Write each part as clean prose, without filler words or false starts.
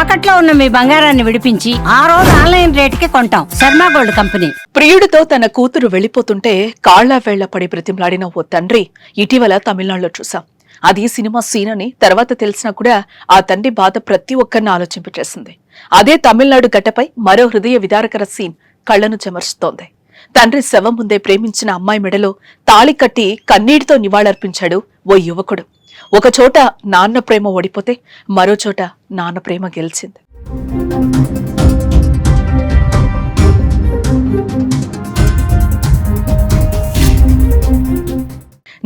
తాకట్లో ఉన్న మీ బంగారాన్ని విడిపించి ఆ రోజు ఆన్లైన్ రేటుకి కొంటాం. Sharma gold company. ప్రియుడితో తన కూతురు వెళ్లిపోతుంటే కాళ్ల వేళ్ల పడి బ్రతిమలాడిన ఓ తండ్రి ఇటీవల తమిళనాడులో చూసాం. అది సినిమా సీన్ అని తర్వాత తెలిసినా కూడా ఆ తండ్రి బాధ ప్రతి ఒక్కరిని ఆలోచింపచేసింది. అదే తమిళనాడు గడ్డపై మరో హృదయ విదారకర సీన్ కళ్లను చెమర్చుతోంది. తండ్రి శవం ముందే ప్రేమించిన అమ్మాయి మెడలో తాళి కట్టి కన్నీటితో నివాళులర్పించాడు ఓ యువకుడు. ఒక చోట నాన్న ప్రేమ ఓడిపోతే మరో చోట నాన్న ప్రేమ గెలిచింది.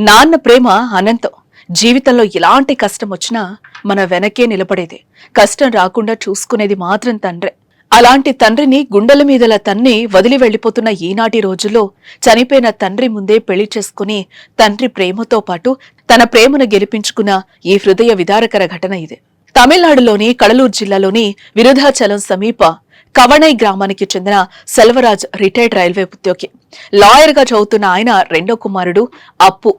నాన్న ప్రేమ అనంతం. జీవితంలో ఎలాంటి కష్టం వచ్చినా మన వెనకే నిలబడేది. కష్టం రాకుండా చూసుకునేది మాత్రం తండ్రే. అలాంటి తండ్రిని గుండెల మీదల తన్ని వదిలి వెళ్లిపోతున్న ఈనాటి రోజుల్లో చనిపోయిన తండ్రి ముందే పెళ్లి చేసుకుని తండ్రి ప్రేమతో పాటు తన ప్రేమను గెలిపించుకున్న ఈ హృదయ విదారకర ఘటన ఇది. తమిళనాడులోని కడలూరు జిల్లాలోని విరుధాచలం సమీప కవణై గ్రామానికి చెందిన సెల్వరాజ్ రిటైర్డ్ రైల్వే ఉద్యోగి. లాయర్ గా చదువుతున్న ఆయన రెండో కుమారుడు అప్పు.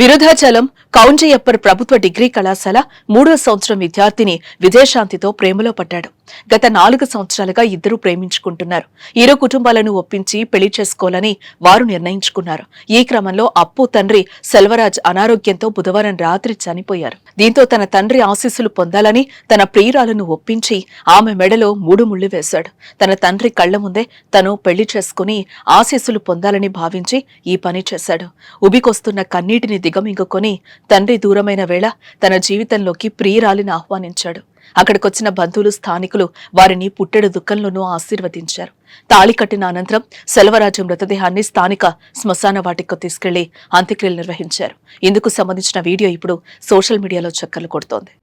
విరుధాచలం కౌంజయ్యప్పర్ ప్రభుత్వ డిగ్రీ కళాశాల 3వ సంవత్సరం విద్యార్థిని విజయశాంతితో ప్రేమలో పడ్డాడు. గత 4 సంవత్సరాలుగా ఇద్దరూ ప్రేమించుకుంటున్నారు. ఇరు కుటుంబాలను ఒప్పించి పెళ్లి చేసుకోవాలని వారు నిర్ణయించుకున్నారు. ఈ క్రమంలో అప్పు తండ్రి సెల్వరాజ్ అనారోగ్యంతో బుధవారం రాత్రి చనిపోయారు. దీంతో తన తండ్రి ఆశీస్సులు పొందాలని తన ప్రియురాలను ఒప్పించి ఆమె మెడలో 3 ముళ్లు వేశాడు. తన తండ్రి కళ్ల ముందే తను పెళ్లి చేసుకుని ఆశీస్సులు పొందాలని భావించి ఈ పని చేశాడు. ఉబికొస్తున్న కన్నీటిని దిగమింగుకొని తండ్రి దూరమైన వేళ తన జీవితంలోకి ప్రియురాలిని ఆహ్వానించాడు. అక్కడికొచ్చిన బంధువులు, స్థానికులు వారిని పుట్టెడు దుఃఖంలోనూ ఆశీర్వదించారు. తాళి కట్టిన అనంతరం సెల్వరాజు మృతదేహాన్ని స్థానిక శ్మశాన వాటికి తీసుకెళ్లి అంత్యక్రియలు నిర్వహించారు. ఇందుకు సంబంధించిన వీడియో ఇప్పుడు సోషల్ మీడియాలో చక్కర్లు కొడుతోంది.